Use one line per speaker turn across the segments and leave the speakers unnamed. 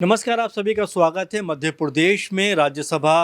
नमस्कार, आप सभी का स्वागत है। मध्य प्रदेश में राज्यसभा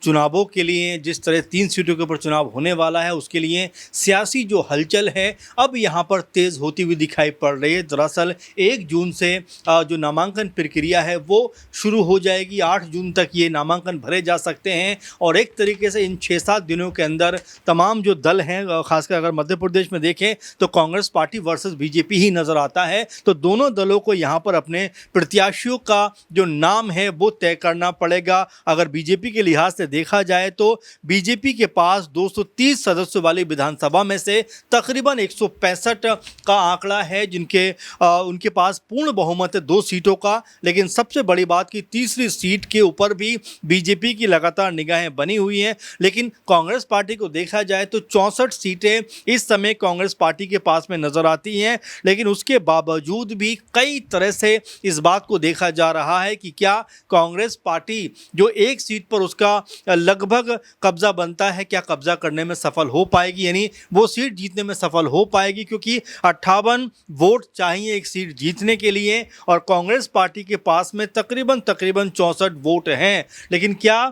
चुनावों के लिए जिस तरह 3 सीटों के ऊपर चुनाव होने वाला है, उसके लिए सियासी जो हलचल है अब यहाँ पर तेज़ होती हुई दिखाई पड़ रही है। दरअसल 1 जून से जो नामांकन प्रक्रिया है वो शुरू हो जाएगी। 8 जून तक ये नामांकन भरे जा सकते हैं और एक तरीके से इन 6-7 दिनों के अंदर तमाम जो दल हैं, खासकर अगर मध्य प्रदेश में देखें तो कांग्रेस पार्टी वर्सेस बीजेपी ही नज़र आता है। तो दोनों दलों को यहाँ पर अपने प्रत्याशियों का जो नाम है वो तय करना पड़ेगा। अगर बीजेपी के लिहाज से देखा जाए तो बीजेपी के पास 230 सदस्यों वाली विधानसभा में से तकरीबन 165 का आंकड़ा है, उनके पास पूर्ण बहुमत है 2 सीटों का। लेकिन सबसे बड़ी बात कि तीसरी सीट के ऊपर भी बीजेपी की लगातार निगाहें बनी हुई हैं। लेकिन कांग्रेस पार्टी को देखा जाए तो 64 सीटें इस समय कांग्रेस पार्टी के पास में नजर आती हैं। लेकिन उसके बावजूद भी कई तरह से इस बात को देखा जा रहा है कि क्या कांग्रेस पार्टी जो एक सीट पर उसका लगभग कब्जा बनता है, क्या कब्जा करने में सफल हो पाएगी, यानी वो सीट जीतने में सफल हो पाएगी। क्योंकि 58 वोट चाहिए एक सीट जीतने के लिए और कांग्रेस पार्टी के पास में तकरीबन 64 वोट हैं। लेकिन क्या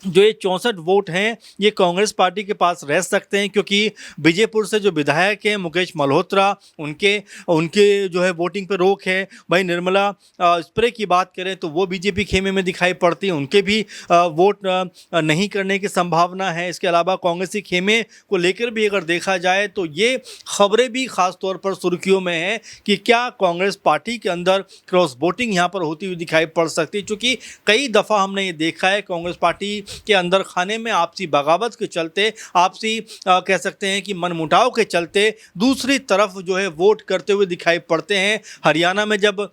जो ये 64 वोट हैं ये कांग्रेस पार्टी के पास रह सकते हैं? क्योंकि बीजेपुर से जो विधायक हैं मुकेश मल्होत्रा, उनके उनके जो है वोटिंग पे रोक है। भाई निर्मला स्प्रे की बात करें तो वो बीजेपी खेमे में दिखाई पड़ती हैं, उनके भी वोट नहीं करने की संभावना है। इसके अलावा कांग्रेसी खेमे को लेकर भी अगर देखा जाए तो ये खबरें भी ख़ास तौर पर सुर्खियों में हैं कि क्या कांग्रेस पार्टी के अंदर क्रॉस वोटिंग यहाँ पर होती हुई दिखाई पड़ सकती है। चूँकि कई दफ़ा हमने ये देखा है कांग्रेस पार्टी के अंदर खाने में आपसी बगावत के चलते, आपसी कह सकते हैं कि मनमुटाव के चलते दूसरी तरफ जो है वोट करते हुए दिखाई पड़ते हैं। हरियाणा में जब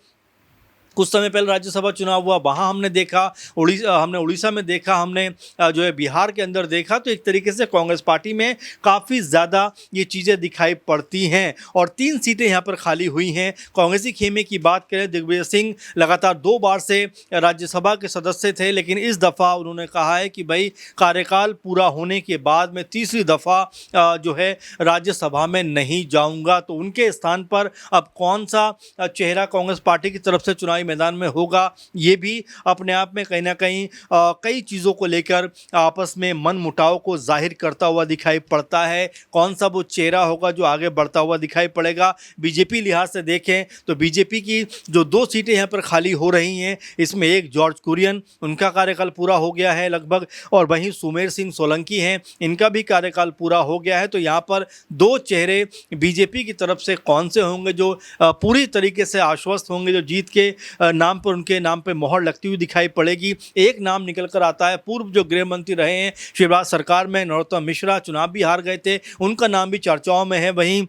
कुछ समय पहले राज्यसभा चुनाव हुआ, वहाँ हमने देखा, हमने उड़ीसा में देखा, हमने जो है बिहार के अंदर देखा, तो एक तरीके से कांग्रेस पार्टी में काफ़ी ज़्यादा ये चीज़ें दिखाई पड़ती हैं। और 3 सीटें यहाँ पर खाली हुई हैं। कांग्रेसी खेमे की बात करें, दिग्विजय सिंह लगातार 2 बार से राज्यसभा के सदस्य थे, लेकिन इस दफ़ा उन्होंने कहा है कि भाई कार्यकाल पूरा होने के बाद मैं तीसरी दफ़ा जो है राज्यसभा में नहीं जाऊँगा। तो उनके स्थान पर अब कौन सा चेहरा कांग्रेस पार्टी की तरफ से चुनावी मैदान में होगा, ये भी अपने आप में कहीं ना कहीं कई चीज़ों को लेकर आपस में मन मुटाव को जाहिर करता हुआ दिखाई पड़ता है। कौन सा वो चेहरा होगा जो आगे बढ़ता हुआ दिखाई पड़ेगा? बीजेपी लिहाज से देखें तो बीजेपी की जो 2 सीटें यहाँ पर खाली हो रही हैं, इसमें एक जॉर्ज कुरियन, उनका कार्यकाल पूरा हो गया है लगभग, और वहीं सुमेर सिंह सोलंकी हैं, इनका भी कार्यकाल पूरा हो गया है। तो यहाँ पर 2 चेहरे बीजेपी की तरफ से कौन से होंगे जो पूरी तरीके से आश्वस्त होंगे, जो जीत के नाम पर उनके नाम पर मोहर लगती हुई दिखाई पड़ेगी? एक नाम निकल कर आता है, पूर्व जो गृह मंत्री रहे हैं शिवराज सरकार में, नरोत्तम मिश्रा, चुनाव भी हार गए थे, उनका नाम भी चर्चाओं में है। वहीं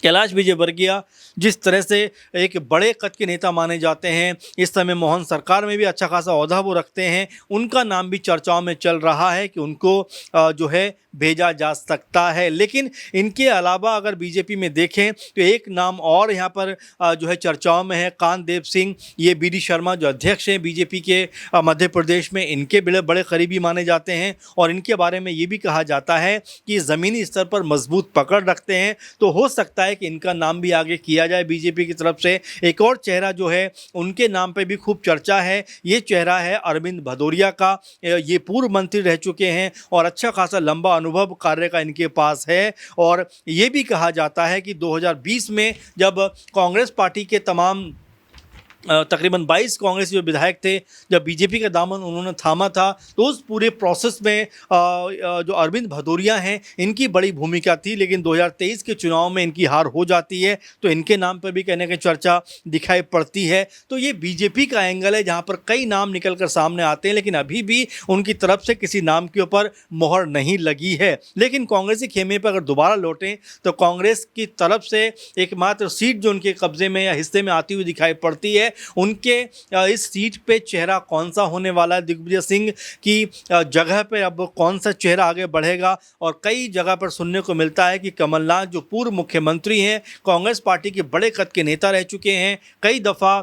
कैलाश विजयवर्गीय जिस तरह से एक बड़े कद के नेता माने जाते हैं, इस समय मोहन सरकार में भी अच्छा खासा ओहदा वो रखते हैं, उनका नाम भी चर्चाओं में चल रहा है कि उनको जो है भेजा जा सकता है। लेकिन इनके अलावा अगर बीजेपी में देखें तो एक नाम और यहाँ पर जो है चर्चाओं में है, कानदेव सिंह। ये बीडी शर्मा जो अध्यक्ष हैं बीजेपी के मध्य प्रदेश में, इनके बड़े करीबी माने जाते हैं और इनके बारे में ये भी कहा जाता है कि ज़मीनी स्तर पर मजबूत पकड़ रखते हैं। तो हो सकता है कि इनका नाम भी आगे किया जाए बीजेपी की तरफ से। एक और चेहरा जो है उनके नाम पे भी खूब चर्चा है, ये चेहरा है अरविंद भदौरिया का। ये पूर्व मंत्री रह चुके हैं और अच्छा खासा लंबा अनुभव कार्य का इनके पास है। और ये भी कहा जाता है कि 2020 में जब कांग्रेस पार्टी के तमाम तकरीबन 22 कांग्रेसी जो विधायक थे, जब बीजेपी का दामन उन्होंने थामा था, तो उस पूरे प्रोसेस में जो अरविंद भदौरिया हैं इनकी बड़ी भूमिका थी। लेकिन 2023 के चुनाव में इनकी हार हो जाती है, तो इनके नाम पर भी कहने की चर्चा दिखाई पड़ती है। तो ये बीजेपी का एंगल है जहाँ पर कई नाम निकल कर सामने आते हैं, लेकिन अभी भी उनकी तरफ से किसी नाम के ऊपर मोहर नहीं लगी है। लेकिन कांग्रेसी खेमे पर अगर दोबारा लौटें तो कांग्रेस की तरफ से एकमात्र सीट जो उनके कब्जे में या हिस्से में आती हुई दिखाई पड़ती है, उनके इस सीट पे चेहरा कौन सा होने वाला है? दिग्विजय सिंह की जगह पे अब कौन सा चेहरा आगे बढ़ेगा? और कई जगह पर सुनने को मिलता है कि कमलनाथ जो पूर्व मुख्यमंत्री हैं, कांग्रेस पार्टी के बड़े कद के नेता रह चुके हैं, कई दफ़ा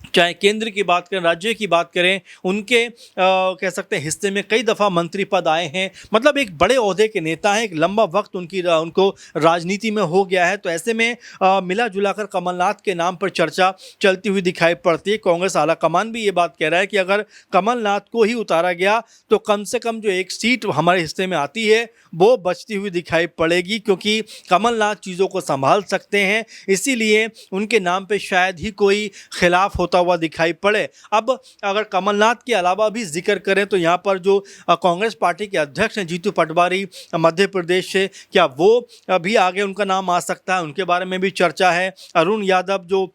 चाहे केंद्र की बात करें, राज्य की बात करें, उनके कह सकते हैं हिस्से में कई दफ़ा मंत्री पद आए हैं। मतलब एक बड़े ओहदे के नेता हैं, एक लंबा वक्त उनको राजनीति में हो गया है। तो ऐसे में मिला जुलाकर कमलनाथ के नाम पर चर्चा चलती हुई दिखाई पड़ती है। कांग्रेस आलाकमान भी ये बात कह रहा है कि अगर कमलनाथ को ही उतारा गया तो कम से कम जो एक सीट हमारे हिस्से में आती है वो बचती हुई दिखाई पड़ेगी, क्योंकि कमलनाथ चीज़ों को संभाल सकते हैं। इसीलिए उनके नाम पे शायद ही कोई खिलाफ होता हुआ दिखाई पड़े। अब अगर कमलनाथ के अलावा भी जिक्र करें तो यहाँ पर जो कांग्रेस पार्टी के अध्यक्ष हैं जीतू पटवारी मध्य प्रदेश से, क्या वो भी आगे उनका नाम आ सकता है, उनके बारे में भी चर्चा है। अरुण यादव जो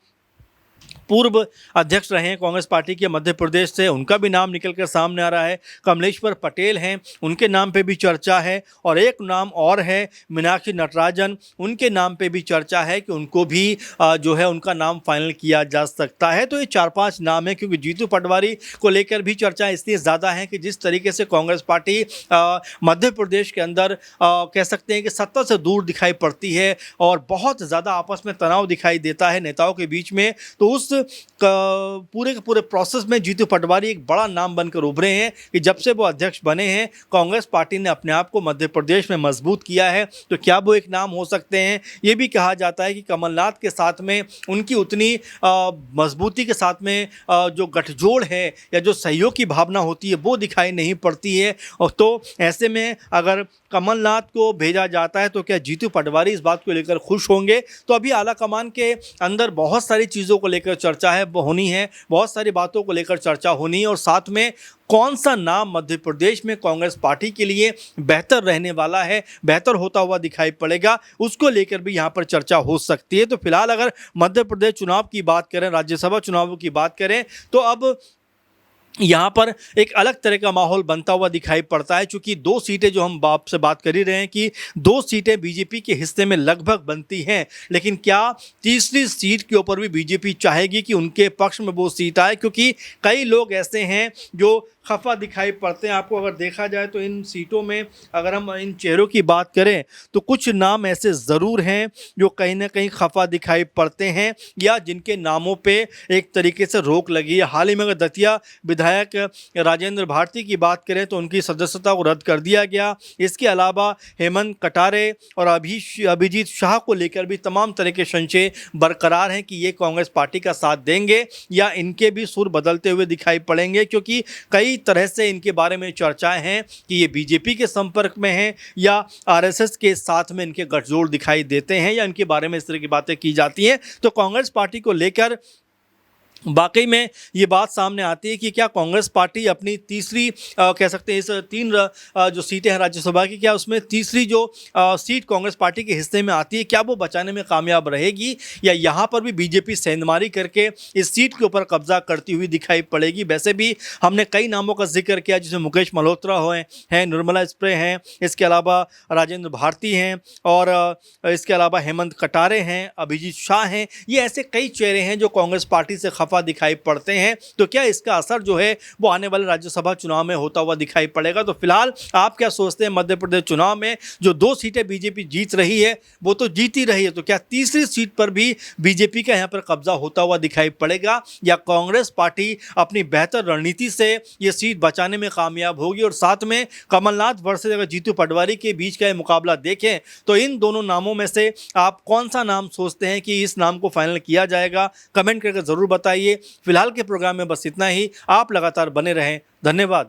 पूर्व अध्यक्ष रहे हैं कांग्रेस पार्टी के मध्य प्रदेश से, उनका भी नाम निकल कर सामने आ रहा है। कमलेश्वर पटेल हैं, उनके नाम पे भी चर्चा है। और एक नाम और है मीनाक्षी नटराजन, उनके नाम पे भी चर्चा है कि उनको भी जो है उनका नाम फाइनल किया जा सकता है। तो ये 4-5 नाम है, क्योंकि जीतू पटवारी को लेकर भी चर्चा इसलिए ज़्यादा है कि जिस तरीके से कांग्रेस पार्टी मध्य प्रदेश के अंदर कह सकते हैं कि सत्ता से दूर दिखाई पड़ती है और बहुत ज़्यादा आपस में तनाव दिखाई देता है नेताओं के बीच में। तो उस पूरे के पूरे प्रोसेस में जीतू पटवारी एक बड़ा नाम बनकर उभरे हैं कि जब से वो अध्यक्ष बने हैं कांग्रेस पार्टी ने अपने आप को मध्य प्रदेश में मजबूत किया है। तो क्या वो एक नाम हो सकते हैं। ये भी कहा जाता है कि कमलनाथ के साथ में उनकी उतनी मजबूती के साथ में जो गठजोड़ है या जो सहयोग की भावना होती है वो दिखाई नहीं पड़ती है। और तो ऐसे में अगर कमलनाथ को भेजा जाता है तो क्या जीतू पटवारी इस बात को लेकर खुश होंगे। तो अभी आला कमान के अंदर बहुत सारी चीज़ों को लेकर चर्चा है होनी है, बहुत सारी बातों को लेकर चर्चा होनी है। और साथ में कौन सा नाम मध्य प्रदेश में कांग्रेस पार्टी के लिए बेहतर रहने वाला है, बेहतर होता हुआ दिखाई पड़ेगा, उसको लेकर भी यहाँ पर चर्चा हो सकती है। तो फिलहाल अगर मध्य प्रदेश चुनाव की बात करें, राज्यसभा चुनावों की बात करें, तो अब यहाँ पर एक अलग तरह का माहौल बनता हुआ दिखाई पड़ता है। चूँकि 2 सीटें जो हम बाप से बात कर ही रहे हैं कि 2 सीटें बीजेपी के हिस्से में लगभग बनती हैं, लेकिन क्या तीसरी सीट के ऊपर भी बीजेपी चाहेगी कि उनके पक्ष में वो सीट आए, क्योंकि कई लोग ऐसे हैं जो खफा दिखाई पड़ते हैं। आपको अगर देखा जाए तो इन सीटों में अगर हम इन चेहरों की बात करें तो कुछ नाम ऐसे ज़रूर हैं जो कहीं ना कहीं खफा दिखाई पड़ते हैं या जिनके नामों पे एक तरीके से रोक लगी है। हाल ही में अगर दतिया विधायक राजेंद्र भारती की बात करें तो उनकी सदस्यता को रद्द कर दिया गया। इसके अलावा हेमंत कटारे और अभिजीत शाह को लेकर भी तमाम तरह के संशय बरकरार हैं कि ये कांग्रेस पार्टी का साथ देंगे या इनके भी सुर बदलते हुए दिखाई पड़ेंगे, क्योंकि कई तरह से इनके बारे में चर्चाएं हैं कि ये बीजेपी के संपर्क में हैं या आरएसएस के साथ में इनके गठजोड़ दिखाई देते हैं या इनके बारे में इस तरह की बातें की जाती हैं। तो कांग्रेस पार्टी को लेकर वाकई में ये बात सामने आती है कि क्या कांग्रेस पार्टी अपनी तीसरी कह सकते हैं इस 3 जो सीटें हैं राज्यसभा की, क्या उसमें तीसरी जो सीट कांग्रेस पार्टी के हिस्से में आती है, क्या वो बचाने में कामयाब रहेगी या यहाँ पर भी बीजेपी सेंधमारी करके इस सीट के ऊपर कब्जा करती हुई दिखाई पड़ेगी। वैसे भी हमने कई नामों का जिक्र किया, जिसमें मुकेश मल्होत्रा हैं, निर्मला स्प्रे हैं, इसके अलावा राजेंद्र भारती हैं और इसके अलावा हेमंत कटारे हैं, अभिजीत शाह हैं। ये ऐसे कई चेहरे हैं जो कांग्रेस पार्टी से दिखाई पड़ते हैं। तो क्या इसका असर जो है वो आने वाले राज्यसभा चुनाव में होता हुआ दिखाई पड़ेगा। तो फिलहाल आप क्या सोचते हैं, मध्य प्रदेश चुनाव में जो 2 सीटें बीजेपी जीत रही है वो तो जीत ही रही है, तो क्या तीसरी सीट पर भी बीजेपी का यहां पर कब्जा होता हुआ दिखाई पड़ेगा या कांग्रेस पार्टी अपनी बेहतर रणनीति से ये सीट बचाने में कामयाब होगी। और साथ में कमलनाथ वर्सेस अगर जीतू पटवारी के बीच का ये मुकाबला देखें तो इन दोनों नामों में से आप कौन सा नाम सोचते हैं कि इस नाम को फाइनल किया जाएगा, कमेंट करके जरूर बताइए। फिलहाल के प्रोग्राम में बस इतना ही। आप लगातार बने रहें। धन्यवाद।